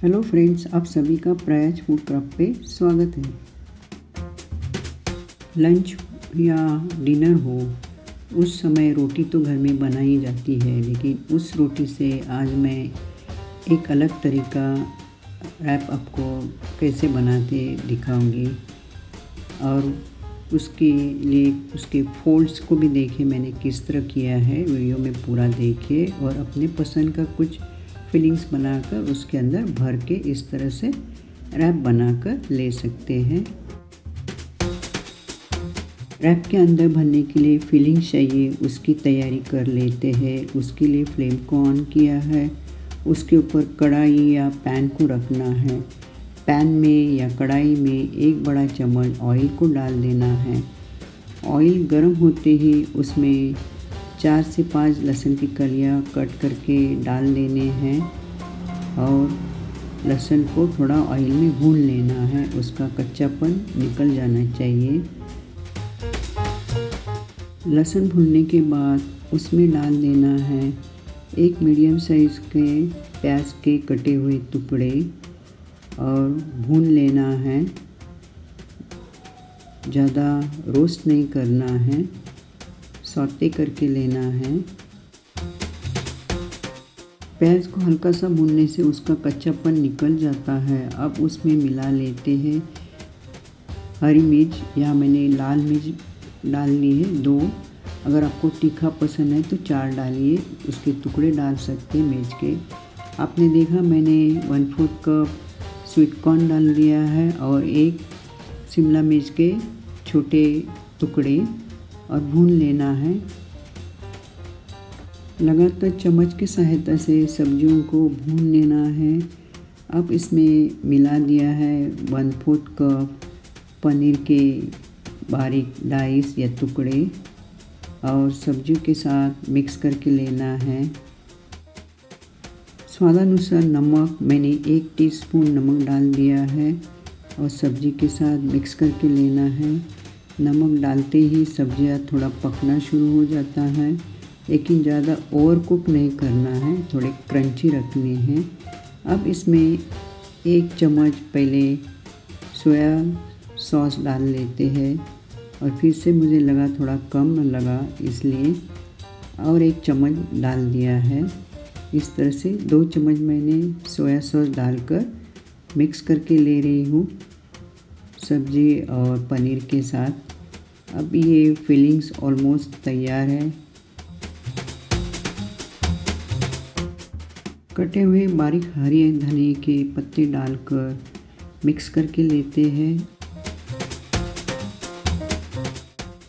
Hello friends, आप सभी का प्रयास फूड क्राफ्ट पे स्वागत है। लंच या डिनर हो, उस समय रोटी तो घर में बनाई जाती है, लेकिन उस रोटी से आज मैं एक अलग तरीका रैप आपको कैसे बनाते दिखाऊंगी। और उसके लिए उसके फोल्ड्स को भी देखिए मैंने किस तरह किया है, वीडियो में पूरा देखिए और अपने पसंद का कुछ फिलिंग्स बनाकर उसके अंदर भर के इस तरह से रैप बनाकर ले सकते हैं। रैप के अंदर भरने के लिए फिलिंग्स चाहिए, उसकी तैयारी कर लेते हैं। उसके लिए फ्लेम को ऑन किया है, उसके ऊपर कढ़ाई या पैन को रखना है। पैन में या कढ़ाई में एक बड़ा चम्मच ऑयल को डाल देना है। ऑयल गर्म होते ही उसमें 4 से 5 लहसुन की कलियाँ कट करके डाल देने हैं और लहसुन को थोड़ा ऑयल में भून लेना है, उसका कच्चापन निकल जाना चाहिए। लहसुन भूनने के बाद उसमें डाल देना है एक मीडियम साइज़ के प्याज के कटे हुए टुकड़े और भून लेना है। ज़्यादा रोस्ट नहीं करना है, सौते करके लेना है। प्याज को हल्का सा भूनने से उसका कच्चापन निकल जाता है। अब उसमें मिला लेते हैं हरी मिर्च, या मैंने लाल मिर्च डाल ली है 2। अगर आपको तीखा पसंद है तो 4 डालिए, उसके टुकड़े डाल सकते हैं मिर्च के। आपने देखा मैंने 1/4 कप स्वीट कॉर्न डाल दिया है और एक शिमला मिर्च के छोटे टुकड़े और भून लेना है। लगातार चम्मच की सहायता से सब्जियों को भून लेना है। अब इसमें मिला दिया है 1/4 कप पनीर के बारीक डाइस या टुकड़े और सब्जियों के साथ मिक्स करके लेना है। स्वादानुसार नमक, मैंने 1 टीस्पून नमक डाल दिया है और सब्जी के साथ मिक्स करके लेना है। नमक डालते ही सब्जियां थोड़ा पकना शुरू हो जाता है, लेकिन ज़्यादा ओवर कुक नहीं करना है, थोड़े क्रंची रखने हैं। अब इसमें 1 चम्मच पहले सोया सॉस डाल लेते हैं और फिर से मुझे लगा थोड़ा कम लगा, इसलिए और 1 चम्मच डाल दिया है। इस तरह से 2 चम्मच मैंने सोया सॉस डालकर मिक्स करके ले रही हूँ सब्जी और पनीर के साथ। अब ये फिलिंग्स ऑलमोस्ट तैयार है। कटे हुए बारीक हरी धनिया के पत्ते डालकर मिक्स करके लेते हैं।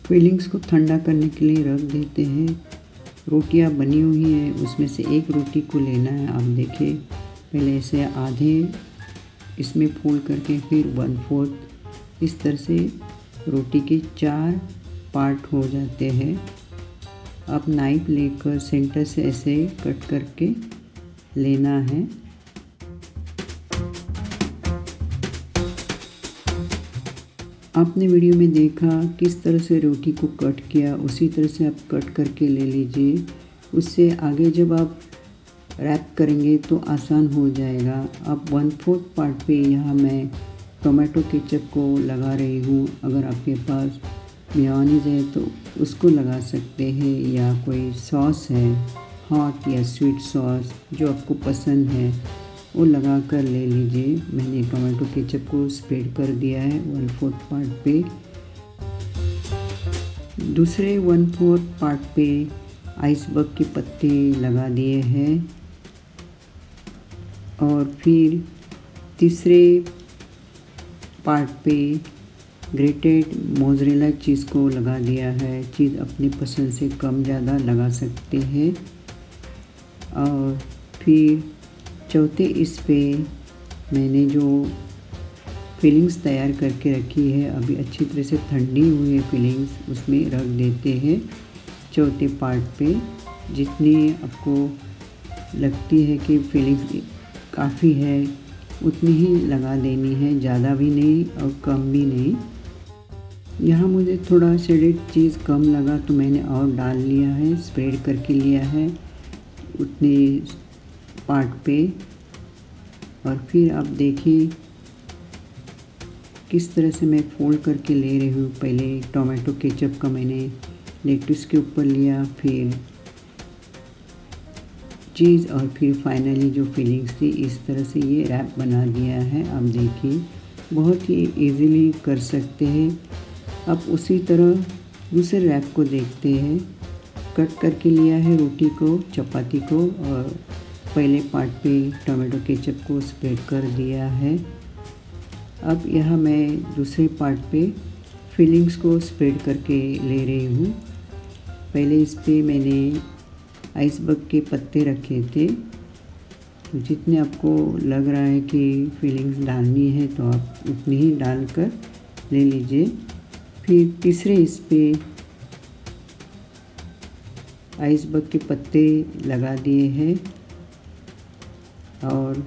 फिलिंग्स को ठंडा करने के लिए रख देते हैं। रोटियां बनी हुई हैं, उसमें से एक रोटी को लेना है। आप देखिए पहले ऐसे आधे इसमें फोल्ड करके फिर 1/4 इस तरह से रोटी के 4 पार्ट हो जाते हैं। अब नाइफ लेकर सेंटर से ऐसे कट करके लेना है। आपने वीडियो में देखा किस तरह से रोटी को कट किया, उसी तरह से आप कट करके ले लीजिए। उससे आगे जब आप रैप करेंगे तो आसान हो जाएगा। अब 1/4 पार्ट पे यहाँ मैं टोमेटो केचप को लगा रही हूँ। अगर आपके पास मेयोनीज है तो उसको लगा सकते हैं, या कोई सॉस है हॉट या स्वीट सॉस जो आपको पसंद है वो लगा कर ले लीजिए। मैंने टोमेटो केचप को स्प्रेड कर दिया है 1/4 पार्ट पे। दूसरे 1/4 पार्ट पे आइसबर्ग के पत्ते लगा दिए हैं और फिर तीसरे पार्ट पे ग्रेटेड मोज़रेला चीज़ को लगा दिया है। चीज़ अपनी पसंद से कम ज़्यादा लगा सकते हैं। और फिर चौथे इस पे मैंने जो फिलिंग्स तैयार करके रखी है, अभी अच्छी तरह से ठंडी हुई है फिलिंग्स, उसमें रख देते हैं। चौथे पार्ट पे जितनी आपको लगती है कि फिलिंग्स काफ़ी है उतनी ही लगा देनी है, ज़्यादा भी नहीं और कम भी नहीं। यहाँ मुझे थोड़ा शेडेड चीज़ कम लगा तो मैंने और डाल लिया है, स्प्रेड करके लिया है उतने पार्ट पे। और फिर आप देखिए किस तरह से मैं फोल्ड करके ले रही हूँ। पहले टोमेटो केचप का मैंने लेटुस के ऊपर लिया, फिर चीज़ और फिर फाइनली जो फिलिंग्स थी, इस तरह से ये रैप बना दिया है। आप देखिए बहुत ही इजीली कर सकते हैं। अब उसी तरह दूसरे रैप को देखते हैं। कट करके लिया है रोटी को, चपाती को, और पहले पार्ट पे टोमेटो केचप को स्प्रेड कर दिया है। अब यह मैं दूसरे पार्ट पे फिलिंग्स को स्प्रेड करके ले रही हूँ। पहले इस पे मैंने आइसबर्ग के पत्ते रखे थे, तो जितने आपको लग रहा है कि फिलिंग्स डालनी है तो आप उतनी ही डालकर ले लीजिए। फिर तीसरे इस पे आइसबर्ग के पत्ते लगा दिए हैं, और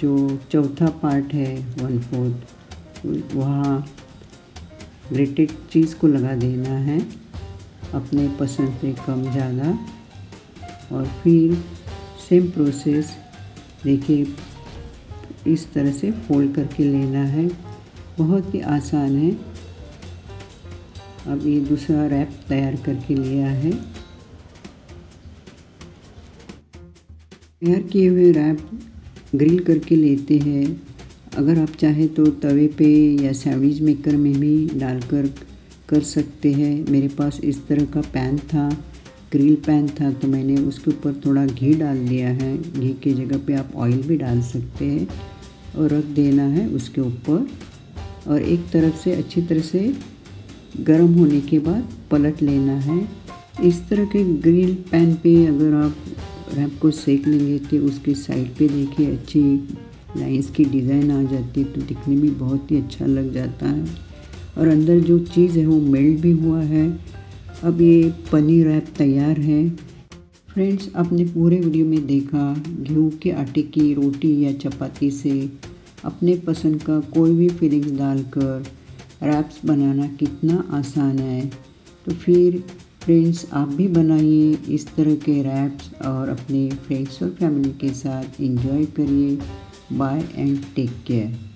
जो चौथा पार्ट है 1/4 वहाँ ग्रेटेड चीज़ को लगा देना है अपने पसंद से कम ज़्यादा। और फिर सेम प्रोसेस देखिए इस तरह से फोल्ड करके लेना है। बहुत ही आसान है। अब ये दूसरा रैप तैयार करके लिया है। तैयार किए हुए रैप ग्रिल करके लेते हैं। अगर आप चाहें तो तवे पे या सैंडविच मेकर में भी डालकर कर सकते हैं। मेरे पास इस तरह का पैन था, ग्रिल पैन था, तो मैंने उसके ऊपर थोड़ा घी डाल दिया है। घी की जगह पे आप ऑयल भी डाल सकते हैं और रख देना है उसके ऊपर। और एक तरफ से अच्छी तरह से गर्म होने के बाद पलट लेना है। इस तरह के ग्रिल पैन पे अगर आप रैप को सेक लेंगे तो उसकी साइड पे देखिए अच्छी लाइंस की डिज़ाइन आ जाती है, तो दिखने में बहुत ही अच्छा लग जाता है। और अंदर जो चीज़ है वो मेल्ट भी हुआ है। अब ये पनीर रैप तैयार है। फ्रेंड्स, आपने पूरे वीडियो में देखा गेहूं के आटे की रोटी या चपाती से अपने पसंद का कोई भी फिलिंग्स डालकर रैप्स बनाना कितना आसान है। तो फिर फ्रेंड्स, आप भी बनाइए इस तरह के रैप्स और अपने फ्रेंड्स और फैमिली के साथ एंजॉय करिए। Bye and take care.